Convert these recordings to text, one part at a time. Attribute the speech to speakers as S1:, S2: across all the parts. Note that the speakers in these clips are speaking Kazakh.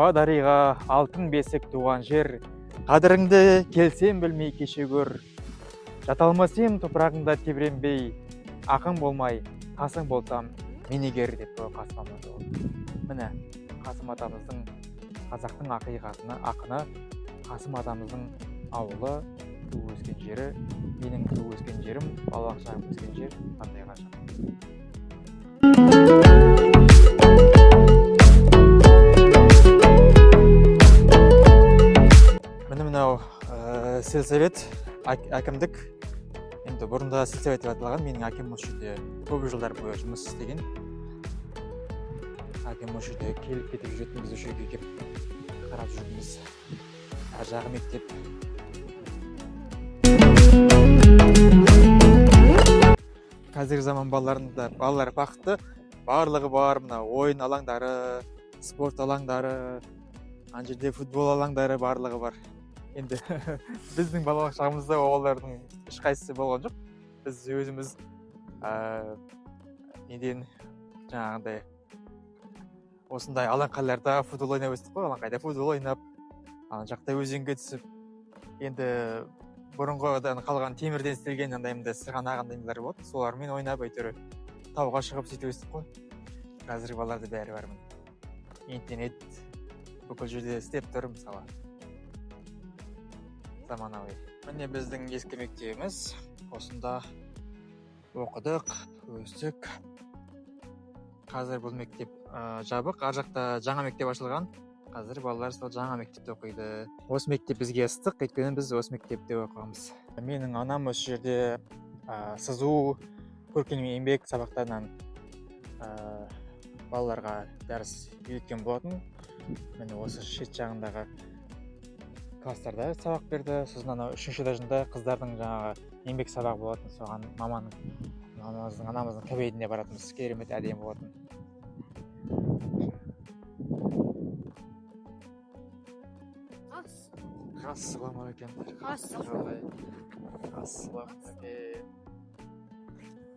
S1: Туа дариға алтын бесік туған жер, қадіріңді келсем білмей кеше көр. Жаталмас ем топырағыңда тебіренбей, ақын болмай, қасың болсам, мен егер деп Қасым Атамыз. Міне, Қасым Атамыздың қазақтың ақыны Қасым Атамыздың ауылы, туып өскен жері, менің туып өскен жерім, балалық шағым өскен жер қандай ғажап. Міне мынау сельсовет, әкімдік. Енді бұрында сельсовет деп аталған, менің әкем осы жерде көп жылдар бойы жұмыс істеген. Әкем осы жерде келіп кетіп жүретін, біз осы жерге келіп қарап жүрміз. Әр жағы мектеп. Қазіргі заман балалар бақытты, барлығы бар, мына ойын алаңдары, спорт алаңдары, ана жерде футбол алаңдары барлығы бар. Енді біздің балалық шағымызда олардың ешқайсысы болған жоқ. Біз өзіміз неден жаңағындай осындай алаңқайларда футбол ойнап өстік қой, алаңқайда футбол ойнап, ана жақта өзенге түсіп, енді бұрынғыдан қалған темірден істелген андайымда сырғанақ андайлар болады, солармен ойнап әйтеуір тауға шығып сөйтіп өстік қой. Қазіргі балаларда бәрі бар. Интернет бүкіл жерде істеп тұр, мысалы. Заманауи. Міне біздің ескі мектебіміз. Осында оқыдық, өстік. Қазір бұл мектеп жабық, ар жақта жаңа мектеп ашылған. Қазір балалар сол жаңа мектепте оқиды. Осы мектеп бізге ыстық, өйткені біз осы мектепте оқығанбыз. Менің анам осы жерде сызу, көркем еңбек сабақтарынан балаларға дәріс үйреткен болатын. Міне осы шет жағындағы класстарда сабақ берді. Сосын анау 3-ші этажында қыздардың жаңағы еңбек сабағы болатын. Соған анамыздың кабинетіне баратынбыз. Керемет әдемі болатын. Ассалаумағалейкум. Ассалаумағалейкум.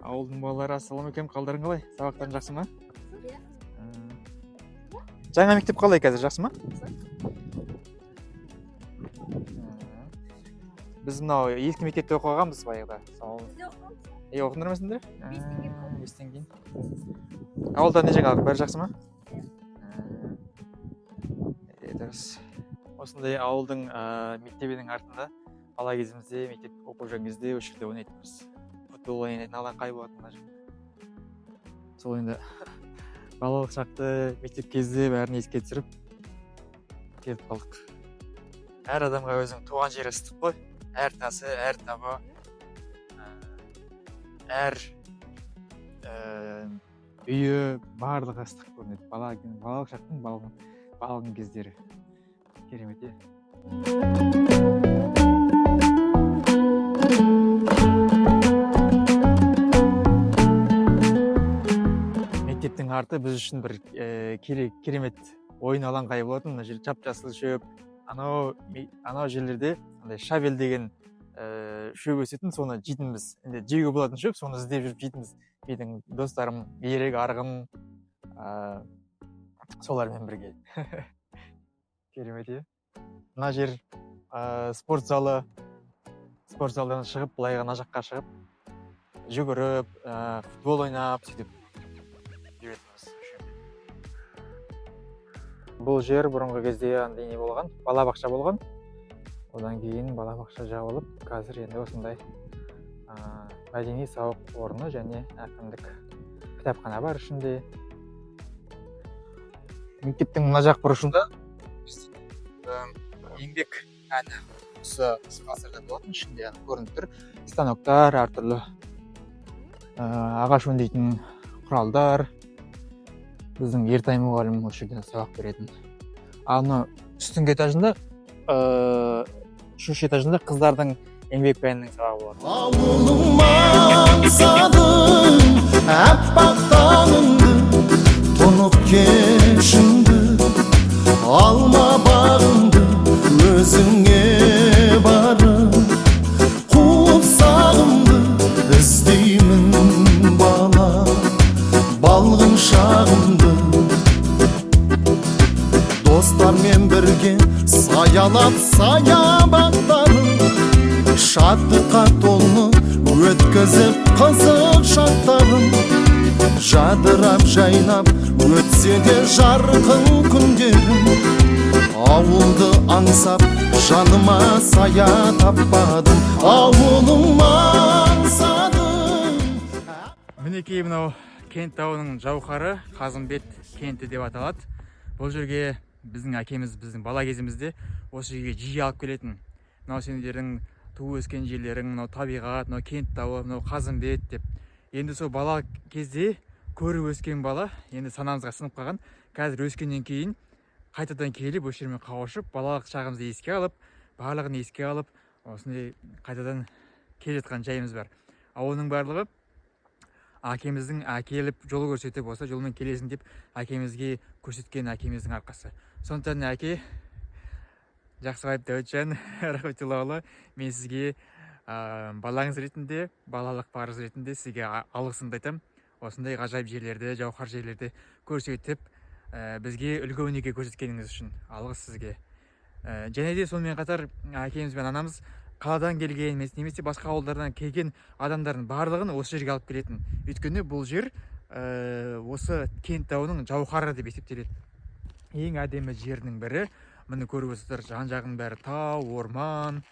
S1: Ауылдың балалары, ассалаумағалейкум. Қалдарың қалай? Сабақтарың жақсы ма? Жаңа мектеп қалай қазір, жақсы ма? Біз мынау ескі мектепте оқығанбыз байғыда. Оқыңдар ма сендер? 5-тен кейін. Ауылда не жаңалық, бәрі жақсы ма? Дұрыс. Осындай ауылдың мектебінің артында бала кезімізде, мектеп оқып жүрген кезде осы жерде ойнайтынбыз. Футбол ойнайтын алаңқай болатын. Сол енді балалық шақты мектеп кезде бәрін еске түсіріп келіп қалдық. Әр адамға өзің туған жері ыстық қой. Әр тасы, әр табы, әр үйі барлығы ыстық көрінеді. Балалық шақтың балғын кездері. Керемет, е? Мектептің арты біз үшін бір керемет ойын алаңқайы болатын. Мына жер жап-жасыл шөп. Анау жерлерде шавел деген шөп өсетін, соны жейтінбіз. Енді жеуге болатын шөп, соны іздеп жүріп жейтінбіз. Менің достарым, Ерек, Арғын, солармен бірге. Керемет, е? Мына жер спорт залы. Спорт залдан шығып, былай ғана жаққа шығып, жүгіріп, футбол ойнап, сөйтіп жүретінбіз. Бұл жер бұрынғы кезде не болған, балабақша болған. Одан кейін балабақша жабылып, қазір енді осындай мәдени сауық орны және әкімдік кітапхана бар ішінде. Мектептің мына жақ бұрышында еңбек әні осы ғасырда болатын, ішінде көрініп тұр. Станоктар, әртүрлі ағаш өңдейтін құралдар. Біздің Ертай мұғалім осы жерде сабақ беретін. Аны үстіңгі этажында, 3-ші этажында қыздардың еңбек пәнінің сабағы болады. Ауылым маңсадың, әппақ таңыңды, тұнып кешіңді, алма бағыңды, өзіңе барып, қуып сағымды, іздеймін бала, балғын шағымды. Достар
S2: бірге саялап саябақтарын, шаттыққа толы өткізіп қызық шақтарын. Жадырап жайнап өтсе де жарқын күндерім, ауылды аңсап жаныма сая таппадым, ауылыма аңсадым.
S1: Мінекей мынау Кент тауының жауһары Қазымбет кенті деп аталады. Бұл жерге біздің әкеміз біздің бала кезімізде осы жерге жиі алып келетін. Мынау сендердің туып өскен жерлерің, мынау табиғат, мынау Кент тауы, мынау Қазымбет деп. Енді сол бала кезде көріп өскен бала енді санамызға сынып қалған. Қазір өскеннен кейін қайтадан келіп осы жермен қауышып, балалық шағымызды еске алып, барлығын еске алып, осындай қайтадан келе жатқан жайымыз бар. Оның барлығы әкеміздің әкеліп жол көрсетіп, осы жолмен келесің деп әкемізге көрсеткен әкеміздің арқасы. Сондықтан әке Жақсыбаев Дәуітжан рахметуллаұлы, мен сізге балаңыз ретінде, балалық парыз ретінде сізге алғысымды айтамын. Осындай ғажайып жерлерді, жауһар жерлерді көрсетіп, бізге үлгі өнеге көрсеткеніңіз үшін алғыс сізге. Және де сонымен қатар әкеміз бен анамыз қаладан келген немесе басқа ауылдардан келген адамдардың барлығын осы жерге алып келетін. Өйткені бұл жер осы Кент тауының жауһары деп есептеледі. Ең әдемі жерінің бірі. Міне көріп отырсыздар, жан-жағының бәрі тау, орман,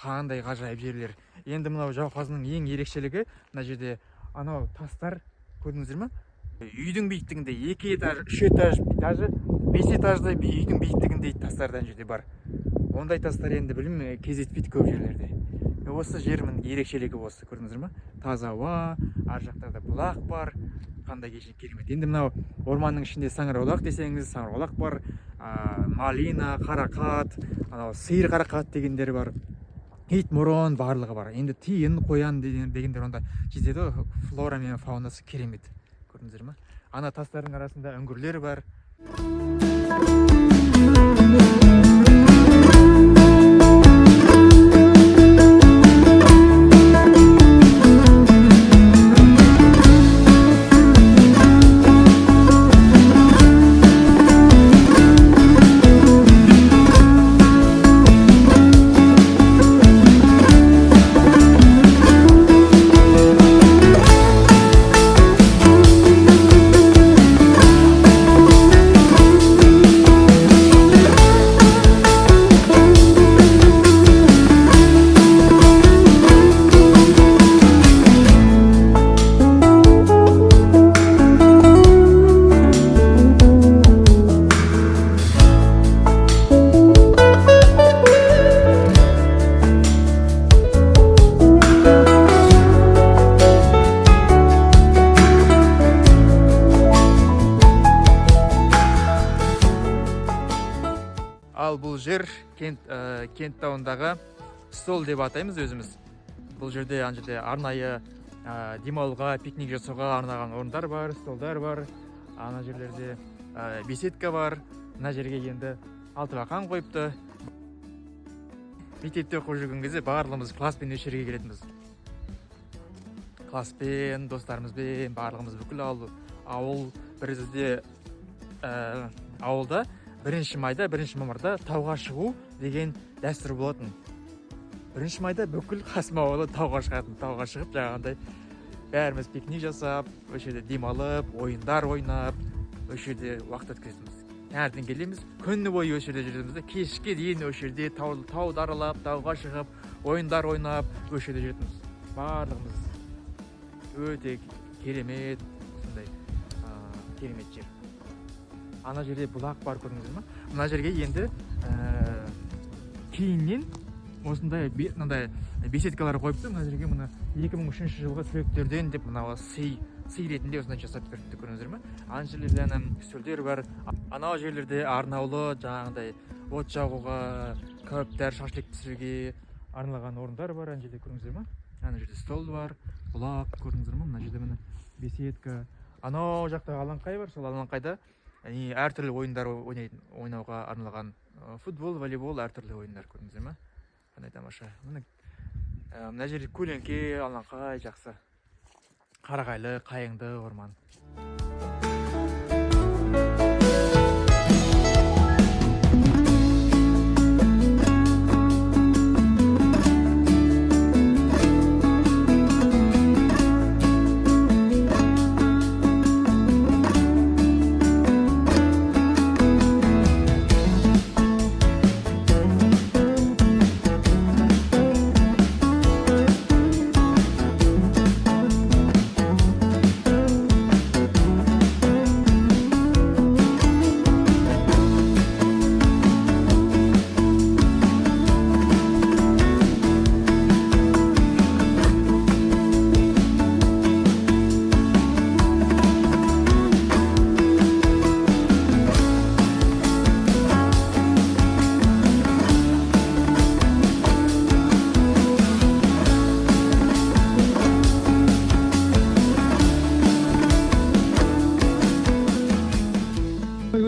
S1: қандай ғажайып жерлер. Енді мынау жауһардың ең ерекшелігі, мына жерде анау тастар көрдіңіздер ме? Үйдің биіктігінде 2 этаж, 3 этаж, даже 5 этажды үйдің биіктігінде тастардан жерде бар. Ондай тастар енді білмеймін кездеспейді көп жерлерде. Осы жердің ерекшелігі осы, көрдіңіздер ме? Таза ауа, ар жақтарда бұлақ бар, қандай керемет. Енді мынау орманның ішінде саңырауқұлақ десеңіз, саңырауқұлақ бар, малина, қарақат, анау сиыр қарақат дегендер бар. Ит мұрын барлығы бар. Енді тиін, қоян дегендер онда жетеді. Флора мен фаунасы керемет. Көрдіңіздер ме? Ана тастардың арасында үңгірлер бар. Ал бұл жер Кент тауындағы стол деп атаймыз өзіміз. Бұл жерде арнайы демалуға, пикник жасауға арнаған орындар бар, столдар бар. Ана жерлерде беседка бар. Мына жерге енді алтыбақан қойыпты. Мектепте оқып жүрген кезде барлығымыз класспен осы жерге келетінбіз. Класспен, достарымызбен, барлығымыз бүкіл ауыл бірізде ауылда 1 майда, 1 мамырда тауға шығу деген дәстүр болатын. 1 майда бүкіл Қасым ауылы тауға шығатын. Тауға шығып, жаңағындай бәріміз пикник жасап, осы жерде демалып, ойындар ойнап, осы жерде уақыт өткіземіз. Таңертең келеміз, күні бойы осы жерде жүреміз. Кешке дейін осы жерде тауды аралап, тауға шығып, ойындар ойнап, осы жерде жүретінбіз. Барлығымыз өте керемет, осындай керемет жер. Ана жерде бұлақ бар, көрдіңіздер ме? Мына жерге енді кейіннен осындай беседкалар қойыпты. Мына жерге 2003 жылғы түлектерден деп сый ретінде осындай жасап беріпті, көрдіңіздер ме? Ана жерлерде үстелдер бар. Анау жерлерде арнаулы жаңағындай от жағуға, кәуіптер, шашлик пісіруге арналған орындар бар. Ана жерде көрдіңіздер ме? Ана жерде стол бар, бұлақ, көрдіңіздер ме? Мына жерде беседка. Анау жақта алаңқай бар, сол алаңқайда әртүрлі ойындар ойнауға арналған футбол, волейбол, әртүрлі ойындар, көрдіңіздер ме? Қандай тамаша. Мына жер көлеңке, алаңқай жақсы. Қарағайлы, қайыңды орман.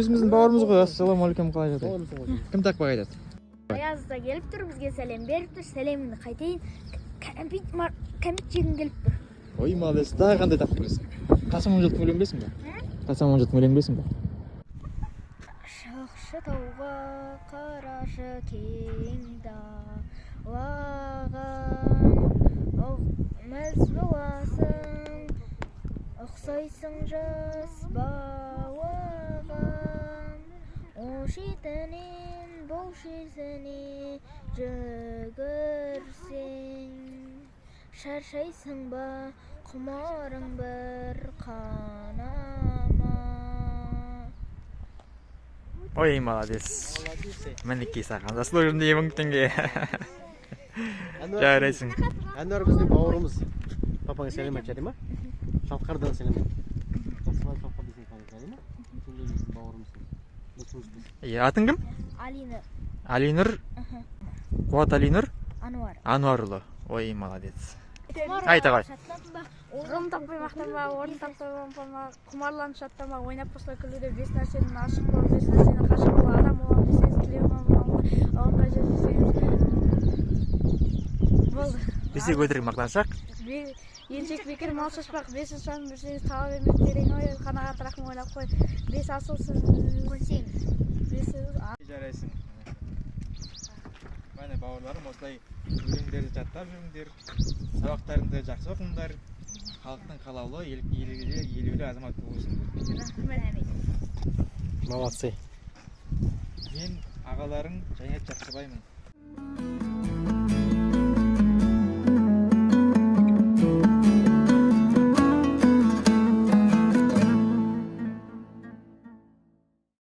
S1: өзіміздің бауырымыз ғой. Ассалаумағалейкум, қалай жатыр? Кім тақпақ айтады?
S3: Аяз да келіп тұр, бізге сәлем беріп тұр. Сәлеміңді қайтайын. Кәмпит жегім келіп тұр.
S1: Ой, молодец. Тағы қандай тақпақ білесің? Қасым Онжаттың өлең білесің бе? Қасым Онжаттың өлең білесің бе?
S3: Шықшы тауға қарашы кең далаға, мәз боласың, ұқсайсың жас бауырға. О шетінен бұл шетіне жүгірсең, шаршайсың ба, құмарың бір қанама.
S1: Ой, молодец. Мінекей саған. Заслуженный 1000 теңге. Жарайсың.
S4: Әнуар біздің бауырымыз. Папаңа сәлем айт, жарай ма? Шалқардан сәлем айт. Жақсылай шалқар десең қалай, жарай ма? Сен де біздің бауырымызсың. Досымызбыз.
S1: Атың кім?
S3: Алинұр.
S1: Алинұр. Қуат Алинұр.
S3: Ануар.
S1: Ануарұлы. Ой, молодец. Айта ғой.
S3: Орын таппай мақтанба, орын таппай құмарланып шаттанба, ойнап осылай күлуде бес нәрсенің ашық бол, бес нәрсенің қашық бол, адам болам десеңіз, тілеуім алға жер десеңіз. Болды.
S1: Бесек өтірік мақтаншақ.
S3: Елшек бекер мал шашпақ, бес ұшан білсеңіз таға бермек терең ой, қанағат рахым ойлап қой, бес асылсыз көнсеңіз.
S1: Жарайсың. Мәне бауырларым, осылай өлеңдерді жаттап жүріңдер, сабақтарыңды жақсы оқыңдар, халықтың қалаулы, елеулі азамат болысыңдар.
S3: Рахмет.
S4: Молодцы.
S1: Мен ағаларың Жәнет Жақсыбаймын.